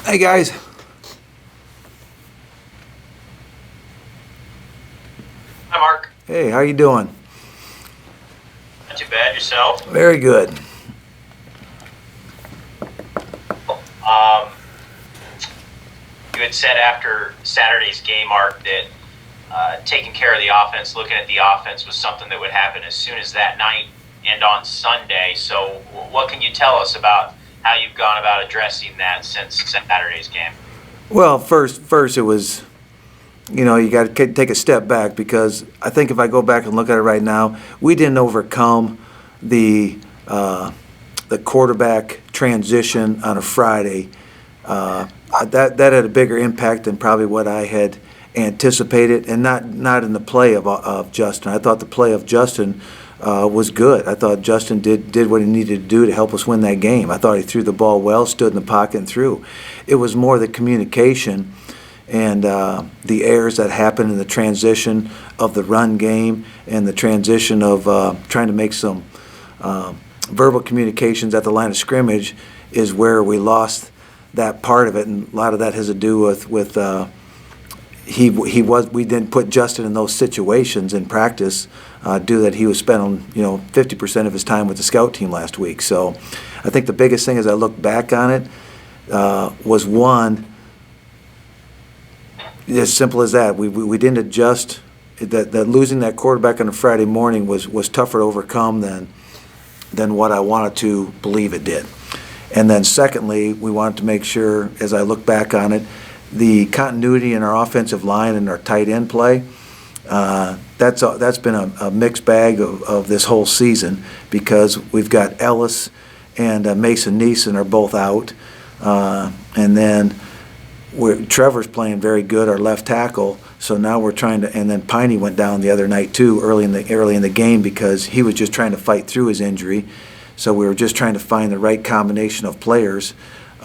Hey guys. Hi, Mark. Hey, how you doing? Not too bad. Yourself? Very good. Um, you had said after Saturday's game, Mark, that taking care of the offense, looking at the offense, was something that would happen as soon as that night and on Sunday. So, what can you tell us about how you've gone about addressing that since Saturday's game? Well, first it was, you got to take a step back because I think if I go back and look at it right now, we didn't overcome the the quarterback transition on a Friday. That had a bigger impact than probably what I had anticipated, and not in the play of Justin. I thought the play of Justin was good. I thought Justin did what he needed to do to help us win that game. I thought he threw the ball well, stood in the pocket and threw. It was more the communication and the errors that happened in the transition of the run game and the transition of trying to make some verbal communications at the line of scrimmage is where we lost that part of it, and a lot of that has to do with we didn't put Justin in those situations in practice due that he was spending 50% of his time with the scout team last week. So I think the biggest thing as I look back on it was one, as simple as that, we didn't adjust. That losing that quarterback on a Friday morning was tougher to overcome than what I wanted to believe it did. And then secondly, we wanted to make sure, as I look back on it, the continuity in our offensive line and our tight end play, that's been a mixed bag of this whole season because we've got Ellis and Mason Neeson are both out. And then Trevor's playing very good, our left tackle. So now we're trying to, and then Piney went down the other night too, early in the game because he was just trying to fight through his injury. So we were just trying to find the right combination of players in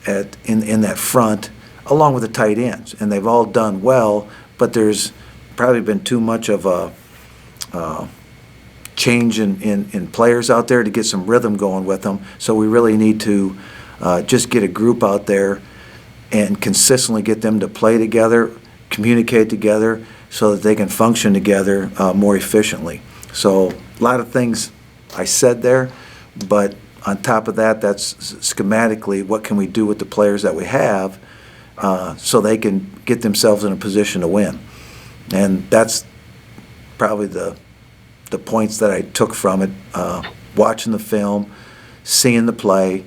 that front, along with the tight ends, and they've all done well. But there's probably been too much of a change in players out there to get some rhythm going with them. So we really need to just get a group out there and consistently get them to play together, communicate together, so that they can function together more efficiently. So a lot of things I said there, but on top of that, that's schematically what can we do with the players that we have so they can get themselves in a position to win. And that's probably the points that I took from it, watching the film, seeing the play,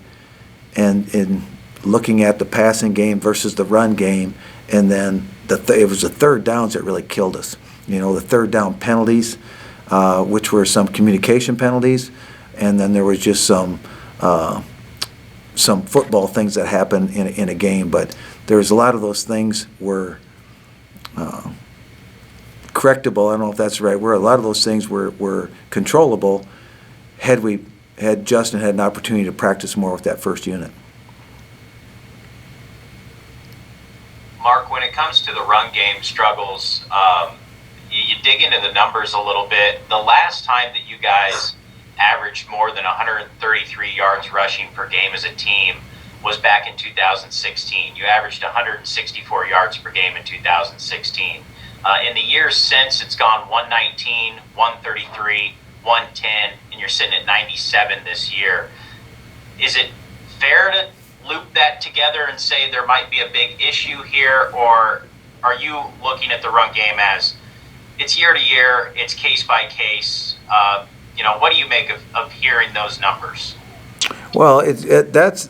and looking at the passing game versus the run game, and then it was the third downs that really killed us. The third down penalties, which were some communication penalties, and then there was just some football things that happened in a game. But there's a lot of those things were correctable. I don't know if that's the right word. A lot of those things were controllable had Justin had an opportunity to practice more with that first unit. Mark, when it comes to the run game struggles, you dig into the numbers a little bit. The last time that you guys averaged more than 133 yards rushing per game as a team was back in 2016. You averaged 164 yards per game in 2016. In the years since, it's gone 119, 133, 110, and you're sitting at 97 this year. Is it fair to loop that together and say there might be a big issue here, or are you looking at the run game as it's year to year, it's case by case? What do you make of hearing those numbers? Well, that's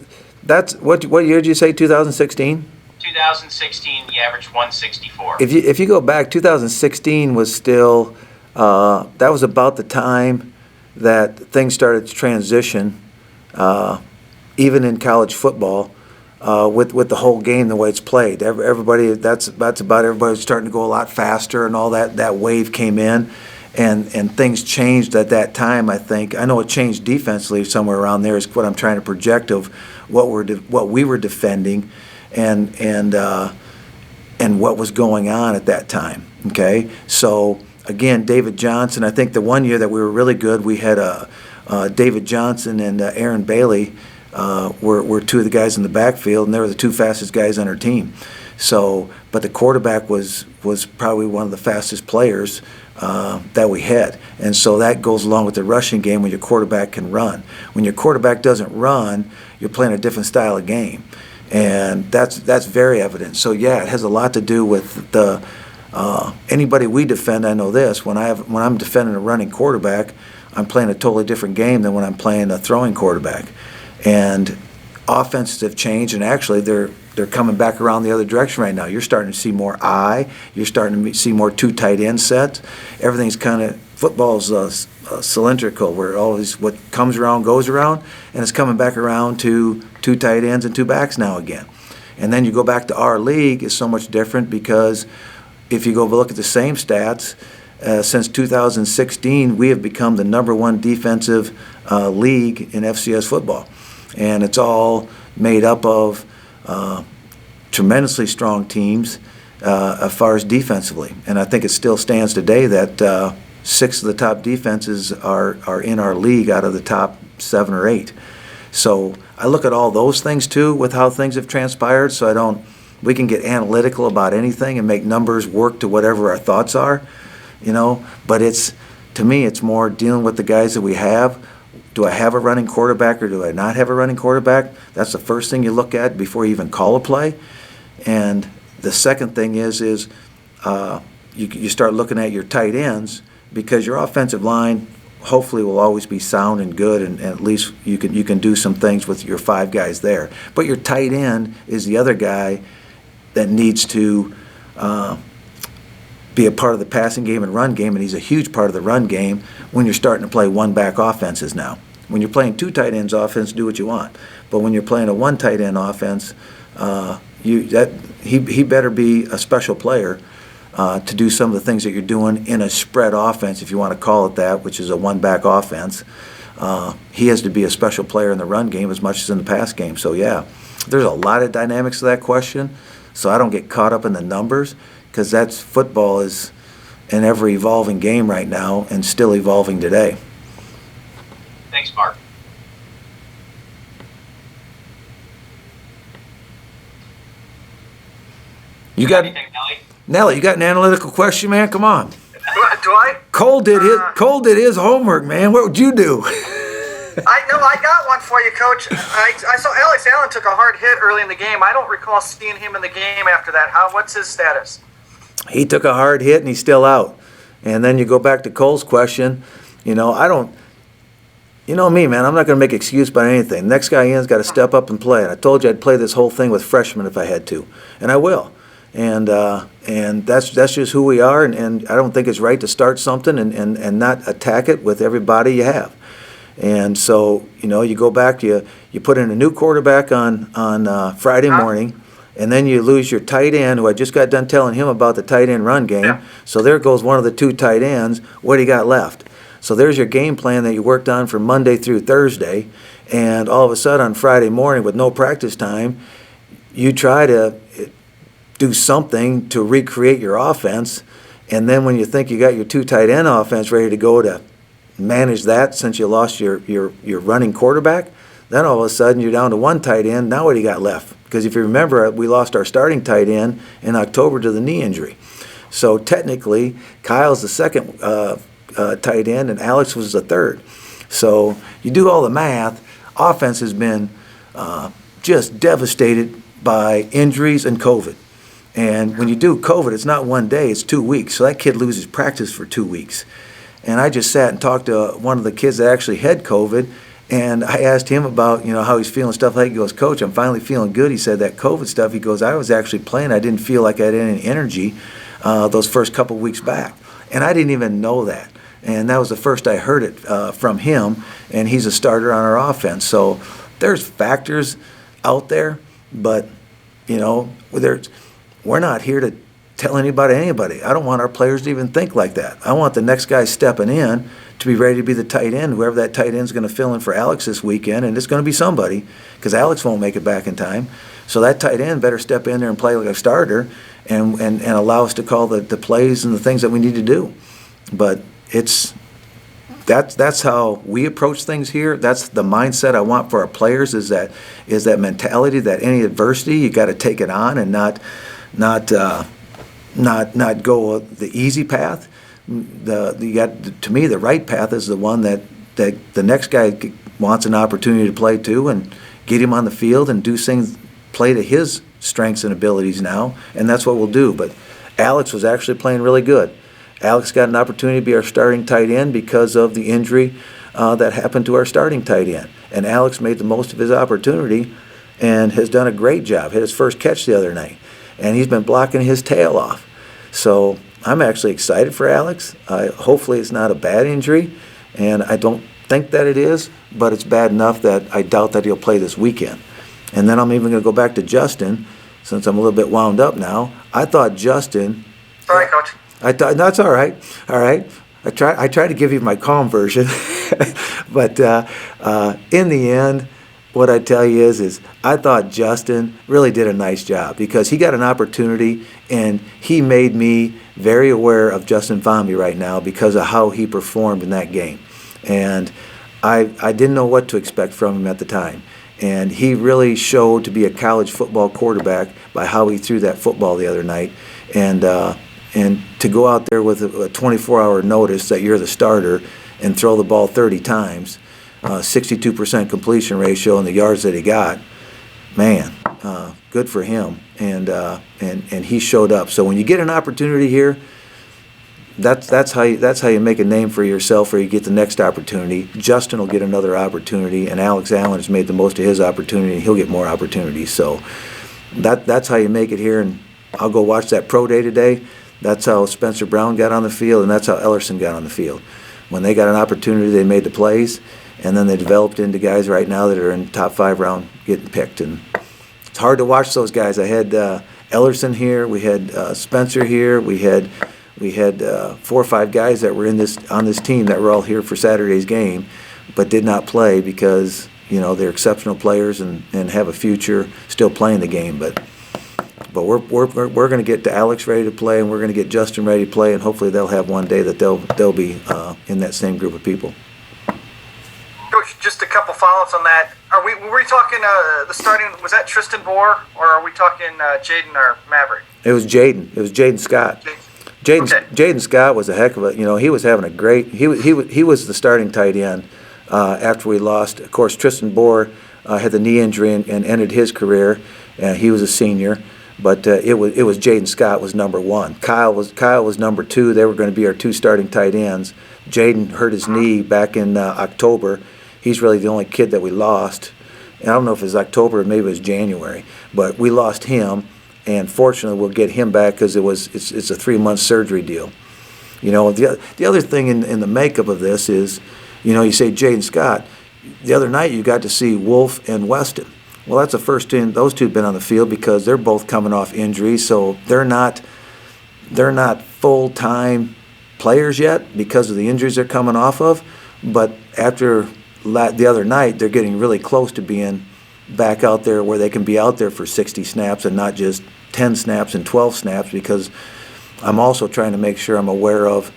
what year did you say? 2016. 2016, you averaged 164. If you go back, 2016 was still that was about the time that things started to transition. Even in college football, with the whole game, the way it's played, everybody that's about everybody was starting to go a lot faster, and all that wave came in, and things changed at that time. I think I know it changed defensively somewhere around there is what I'm trying to project of what we were defending, and what was going on at that time. Okay, so again, David Johnson. I think the one year that we were really good, we had David Johnson and Aaron Bailey. were two of the guys in the backfield, and they were the two fastest guys on our team. So, but the quarterback was probably one of the fastest players that we had. And so that goes along with the rushing game when your quarterback can run. When your quarterback doesn't run, you're playing a different style of game. And that's very evident. So yeah, it has a lot to do with the anybody we defend. I know this: when I'm defending a running quarterback, I'm playing a totally different game than when I'm playing a throwing quarterback. And offenses have changed, and actually they're coming back around the other direction right now. You're starting to see more you're starting to see more two tight end sets. Everything's kind of, football's cylindrical, where always what comes around goes around, and it's coming back around to two tight ends and two backs now again. And then you go back to our league, is so much different, because if you go look at the same stats, since 2016, we have become the #1 defensive league in FCS football. And it's all made up of tremendously strong teams as far as defensively. And I think it still stands today that 6 of the top defenses are in our league out of the top 7 or 8. So I look at all those things too with how things have transpired, so we can get analytical about anything and make numbers work to whatever our thoughts are, but to me, it's more dealing with the guys that we have. Do I have a running quarterback or do I not have a running quarterback? That's the first thing you look at before you even call a play. And the second thing is you start looking at your tight ends, because your offensive line hopefully will always be sound and good, and at least you can do some things with your 5 guys there. But your tight end is the other guy that needs to be a part of the passing game and run game, and he's a huge part of the run game when you're starting to play one-back offenses now. When you're playing 2 tight ends offense, do what you want. But when you're playing a 1 tight end offense, he better be a special player to do some of the things that you're doing in a spread offense, if you want to call it that, which is a one-back offense. He has to be a special player in the run game as much as in the pass game. So yeah, there's a lot of dynamics to that question. So I don't get caught up in the numbers, because football is an ever-evolving game right now and still evolving today. Thanks, Mark. You got anything, Nelly? Nelly, you got an analytical question, man? Come on. Do I? Cole did his homework, man. What would you do? I got one for you, Coach. I saw Alex Allen took a hard hit early in the game. I don't recall seeing him in the game after that. What's his status? He took a hard hit and he's still out. And then you go back to Cole's question. You know me, man. I'm not going to make excuse about anything. Next guy in's got to step up and play. And I told you I'd play this whole thing with freshmen if I had to, and I will. And that's just who we are. And I don't think it's right to start something and not attack it with everybody you have. And so you go back, you put in a new quarterback on Friday morning. And then you lose your tight end, who I just got done telling him about the tight end run game. Yeah. So there goes one of the 2 tight ends. What do you got left? So there's your game plan that you worked on from Monday through Thursday. And all of a sudden on Friday morning with no practice time, you try to do something to recreate your offense. And then when you think you got your 2 tight end offense ready to go to manage that, since you lost your running quarterback, then all of a sudden you're down to 1 tight end. Now what do you got left? Because if you remember, we lost our starting tight end in October to the knee injury. So technically, Kyle's the second tight end, and Alex was the third. So you do all the math. Offense has been just devastated by injuries and COVID. And when you do COVID, it's not 1 day, it's 2 weeks. So that kid loses practice for 2 weeks. And I just sat and talked to one of the kids that actually had COVID, and I asked him about, how he's feeling, stuff like that. He goes, "Coach, I'm finally feeling good." He said that COVID stuff, he goes, "I was actually playing. I didn't feel like I had any energy those first couple weeks back." And I didn't even know that. And that was the first I heard it from him, and he's a starter on our offense. So there's factors out there, but, we're not here to tell anybody. I don't want our players to even think like that. I want the next guy stepping in to be ready to be the tight end, whoever that tight end's going to fill in for Alex this weekend, and it's going to be somebody, because Alex won't make it back in time. So that tight end better step in there and play like a starter and allow us to call the plays and the things that we need to do. But that's that's how we approach things here. That's the mindset I want for our players. Is that mentality that any adversity you got to take it on and not go the easy path. To me, the right path is the one that the next guy wants an opportunity to play too, and get him on the field and do things, play to his strengths and abilities now, and that's what we'll do. But Alex was actually playing really good. Alex got an opportunity to be our starting tight end because of the injury that happened to our starting tight end, and Alex made the most of his opportunity and has done a great job. Hit his first catch the other night, and he's been blocking his tail off. So I'm actually excited for Alex. Hopefully it's not a bad injury, and I don't think that it is, but it's bad enough that I doubt that he'll play this weekend. And then I'm even going to go back to Justin, since I'm a little bit wound up now. I thought Justin... Sorry, Coach. No, that's all right. All right. I try to give you my calm version. But in the end, what I tell you is I thought Justin really did a nice job because he got an opportunity, and he made me very aware of Justin Vomby right now because of how he performed in that game. And I didn't know what to expect from him at the time. And he really showed to be a college football quarterback by how he threw that football the other night. And to go out there with a 24-hour notice that you're the starter and throw the ball 30 times, 62% completion ratio and the yards that he got, man, good for him. And he showed up. So when you get an opportunity here, that's how you make a name for yourself, or you get the next opportunity. Justin will get another opportunity, and Alex Allen has made the most of his opportunity, and he'll get more opportunities. So that's how you make it here. And I'll go watch that pro day today. That's how Spencer Brown got on the field, and that's how Ellerson got on the field. When they got an opportunity, they made the plays, and then they developed into guys right now that are in top 5 round getting picked. And it's hard to watch those guys. I had Ellerson here. We had Spencer here. We had 4 or 5 guys that were on this team that were all here for Saturday's game, but did not play because they're exceptional players and have a future still playing the game. But we're going to get to Alex ready to play, and we're going to get Justin ready to play, and hopefully they'll have one day that they'll be in that same group of people. Coach, just a couple follow-ups on that. Were we talking the starting? Was that Tristan Bohr, or are we talking Jaden or Maverick? It was Jaden. It was Jaden Scott. Jaden Scott was a heck of a. He was having a great. He was the starting tight end after we lost. Of course, Tristan Bohr had the knee injury and ended his career. He was a senior, but it was Jaden Scott was number 1. Kyle was number 2. They were going to be our 2 starting tight ends. Jaden hurt his knee back in October. He's really the only kid that we lost. And I don't know if it was October or maybe it was January, but we lost him. And fortunately, we'll get him back because it's a 3-month surgery deal. The other thing in the makeup of this is, you say Jaden Scott. The other night you got to see Wolf and Weston. Well, that's the first time those two have been on the field because they're both coming off injuries, so they're not full-time players yet because of the injuries they're coming off of. But after the other night, they're getting really close to being back out there where they can be out there for 60 snaps and not just 10 snaps and 12 snaps, because I'm also trying to make sure I'm aware of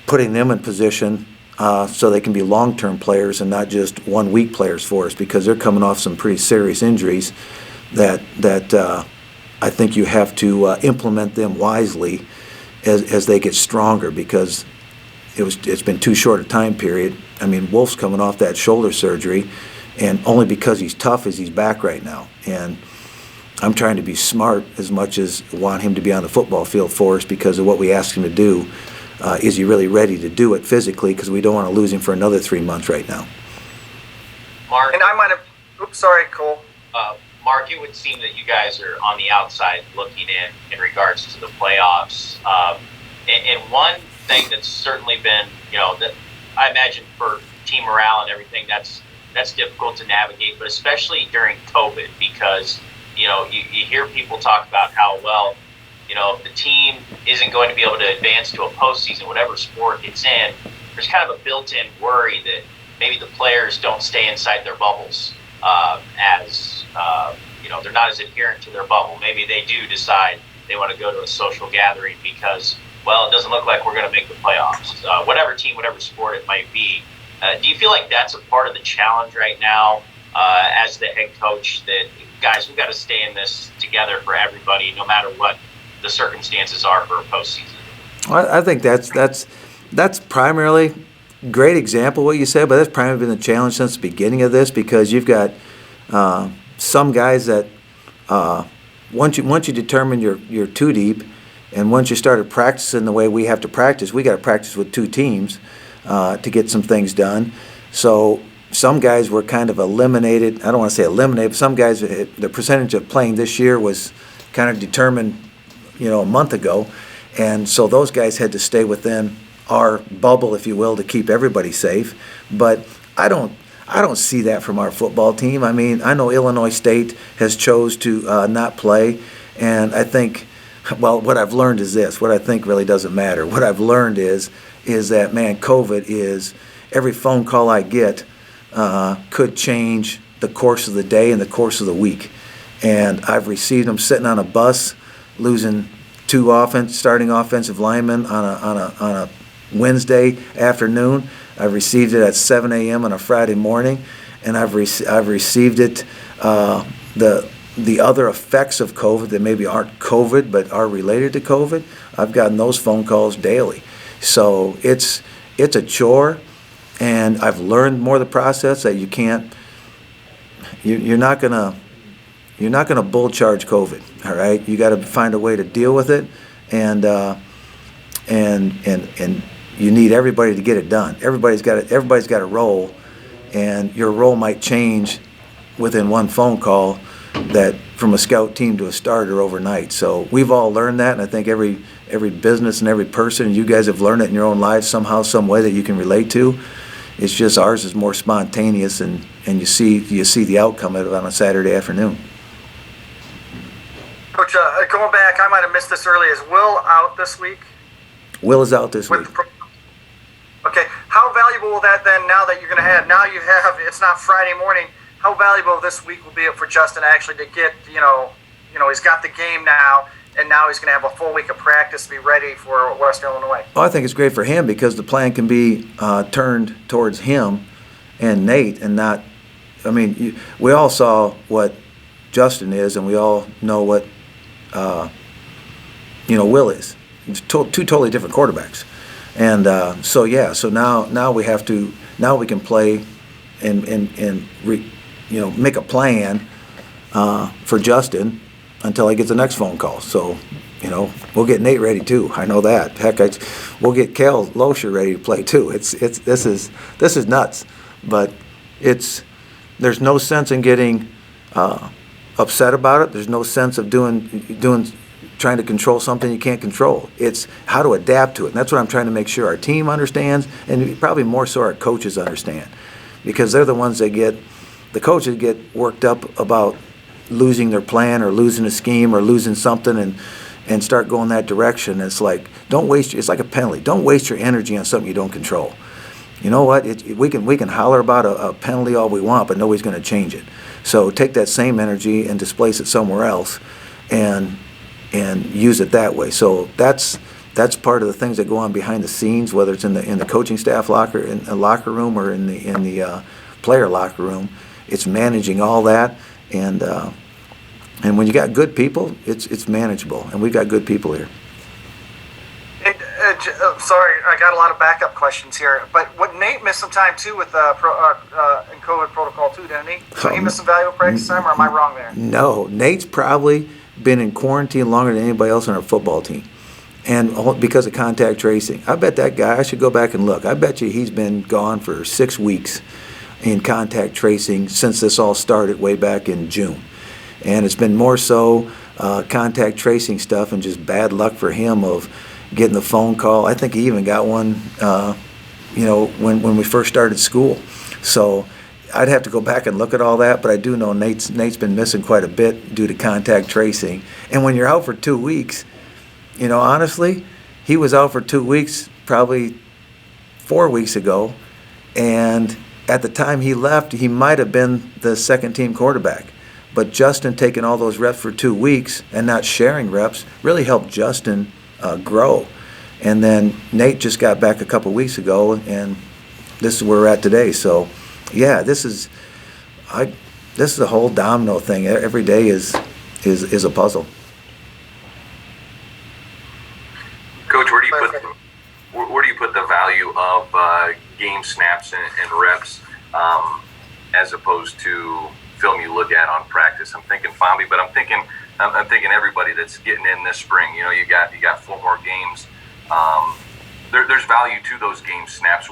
putting them in position so they can be long-term players and not just 1-week players for us, because they're coming off some pretty serious injuries that I think you have to implement them wisely as they get stronger, because it's been too short a time period. I mean, Wolf's coming off that shoulder surgery, and only because he's tough is he's back right now. And I'm trying to be smart as much as want him to be on the football field for us because of what we ask him to do. Is he really ready to do it physically? Because we don't want to lose him for another 3 months right now. Mark, and I might have. Oops, sorry, Cole. Mark, it would seem that you guys are on the outside looking in regards to the playoffs. And one thing that's certainly been, that I imagine for team morale and everything, that's difficult to navigate, but especially during COVID, because you hear people talk about how, well, if the team isn't going to be able to advance to a postseason, whatever sport it's in, there's kind of a built-in worry that maybe the players don't stay inside their bubbles they're not as adherent to their bubble. Maybe they do decide they want to go to a social gathering because well, it doesn't look like we're going to make the playoffs. Whatever team, whatever sport it might be. Do you feel like that's a part of the challenge right now as the head coach, that, guys, we've got to stay in this together for everybody, no matter what the circumstances are for a postseason? I think that's primarily great example what you said, but that's primarily been the challenge since the beginning of this, because you've got some guys that once you determine you're too deep, and once you started practicing the way we have to practice, we got to practice with two teams to get some things done. So some guys were kind of eliminated. I don't want to say eliminated, but some guys, the percentage of playing this year was kind of determined, a month ago. And so those guys had to stay within our bubble, if you will, to keep everybody safe. But I don't see that from our football team. I mean, I know Illinois State has chose to not play, and I think, well, what I've learned is this. What I think really doesn't matter. What I've learned is that, man, COVID is, every phone call I get could change the course of the day and the course of the week. And I've received them sitting on a bus, losing two starting offensive linemen on a Wednesday afternoon. I've received it at 7 a.m. on a Friday morning, and I've received it the other effects of COVID that maybe aren't COVID but are related to COVID. I've gotten those phone calls daily. So it's a chore, and I've learned more of the process that you're not gonna bull charge COVID. All right, you got to find a way to deal with it, and you need everybody to get it done. Everybody's got a role, and your role might change within one phone call, that from a scout team to a starter overnight. So we've all learned that, and I think every business and every person, and you guys have learned it in your own lives somehow, some way that you can relate to. It's just ours is more spontaneous, and you see the outcome of it on a Saturday afternoon. Coach, going back, I might have missed this early. Is Will out this week? Will is out this week. Okay. How valuable will that then, now that you're going to have, it's not Friday morning, how valuable this week will be for Justin actually to get, he's got the game now, and now he's going to have a full week of practice to be ready for Western Illinois? Well, I think it's great for him, because the plan can be turned towards him and Nate, and not, we all saw what Justin is, and we all know what, Will is. It's two totally different quarterbacks. And so now we have to, now we can play and make a plan for Justin until he gets the next phone call. So, we'll get Nate ready too. I know that. Heck, we'll get Cal Loescher ready to play too. This is nuts, but there's no sense in getting upset about it. There's no sense of trying to control something you can't control. It's how to adapt to it. And that's what I'm trying to make sure our team understands, and probably more so our coaches understand, because they're the ones the coaches get worked up about losing their plan or losing a scheme or losing something and start going that direction. It's like, it's like a penalty. Don't waste your energy on something you don't control. You know what? We can holler about a penalty all we want, but nobody's going to change it. So take that same energy and displace it somewhere else, and use it that way. So that's part of the things that go on behind the scenes, whether it's in the coaching staff locker room or in the player locker room. It's managing all that, and when you got good people, it's manageable, and we've got good people here. And, sorry, I got a lot of backup questions here, but what Nate missed some time too with in COVID protocol too, didn't he? Did he miss some valuable practice time, or am I wrong there? No, Nate's probably been in quarantine longer than anybody else on our football team, and because of contact tracing. I bet that guy, I should go back and look, I bet you he's been gone for 6 weeks in contact tracing since this all started way back in June. And it's been more so contact tracing stuff, and just bad luck for him of getting the phone call. I think he even got one when we first started school. So I'd have to go back and look at all that, but I do know Nate's been missing quite a bit due to contact tracing. And when you're out for 2 weeks, honestly, he was out for 2 weeks probably 4 weeks ago, and at the time he left, he might have been the second team quarterback. But Justin taking all those reps for 2 weeks and not sharing reps really helped Justin grow. And then Nate just got back a couple weeks ago, and this is where we're at today. So, yeah, this is a whole domino thing. Every day is a puzzle. Coach, where do you put the value of game snaps and reps as opposed to film you look at on practice? I'm thinking Famby, but I'm thinking everybody that's getting in this spring. You know, you got 4 more games. There's value to those game snaps.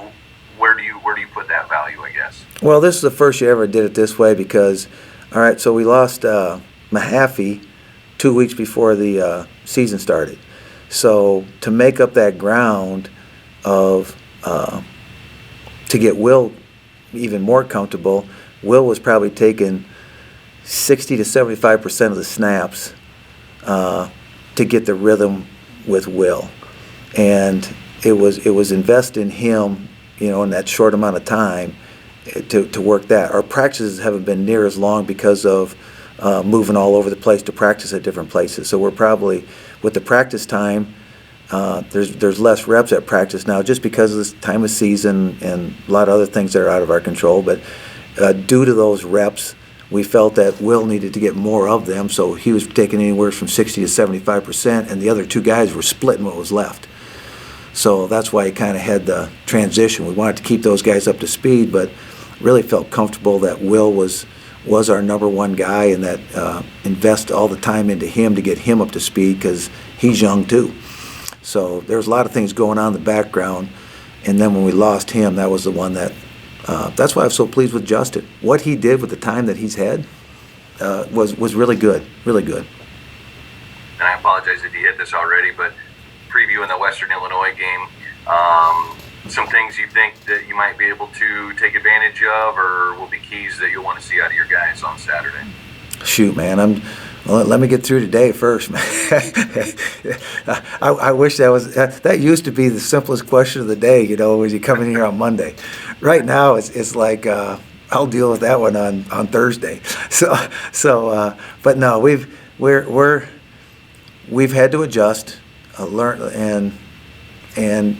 Where do you put that value, I guess? Well, this is the first year I ever did it this way because, all right, so we lost Mahaffey 2 weeks before the season started. So to make up that ground of to get Will even more comfortable, Will was probably taking 60 to 75% of the snaps to get the rhythm with Will, and it was invest in him, you know, in that short amount of time to work that. Our practices haven't been near as long because of moving all over the place to practice at different places. So we're probably, with the practice time, there's less reps at practice now just because of this time of season and a lot of other things that are out of our control. But due to those reps, we felt that Will needed to get more of them, so he was taking anywhere from 60 to 75%, and the other 2 guys were splitting what was left. So that's why he kind of had the transition. We wanted to keep those guys up to speed, but really felt comfortable that Will was our number 1 guy, and that invest all the time into him to get him up to speed because he's young too. So there's a lot of things going on in the background, and then when we lost him, that was the one that that's why I'm so pleased with Justin. What he did with the time that he's had was really good, really good. And I apologize if you hit this already, but previewing the Western Illinois game, some things you think that you might be able to take advantage of, or will be keys that you'll want to see out of your guys on Saturday? Shoot, man, let me get through today first, man. I wish that used to be the simplest question of the day, you know, when you come in here on Monday. Right now, it's like I'll deal with that one on Thursday. So, but no, we've had to adjust, learn, and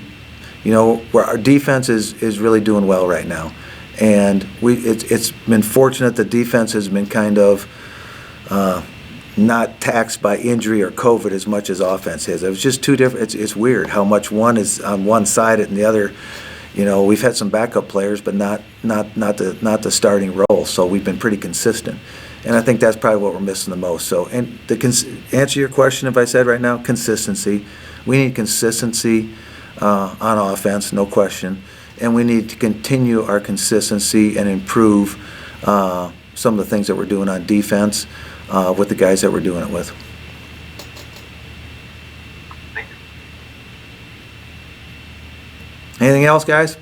you know, where our defense is really doing well right now, and it's been fortunate the defense has been kind of not taxed by injury or COVID as much as offense is. It was just two different. It's weird how much one is on one side and the other. You know, we've had some backup players, but not the starting role. So we've been pretty consistent, and I think that's probably what we're missing the most. So, and to answer your question, if I said right now, consistency. We need consistency on offense, no question, and we need to continue our consistency and improve some of the things that we're doing on defense with the guys that we're doing it with. Thank you. Anything else, guys?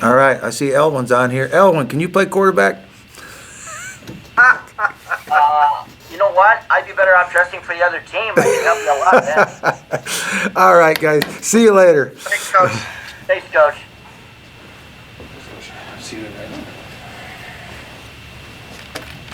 All right, I see Elwin's on here. Elwin, can you play quarterback? You know what? I'd be better off dressing for the other team. I can help you a lot then. All right, guys. See you later. Thanks, Coach. Thanks, Coach. See you right now.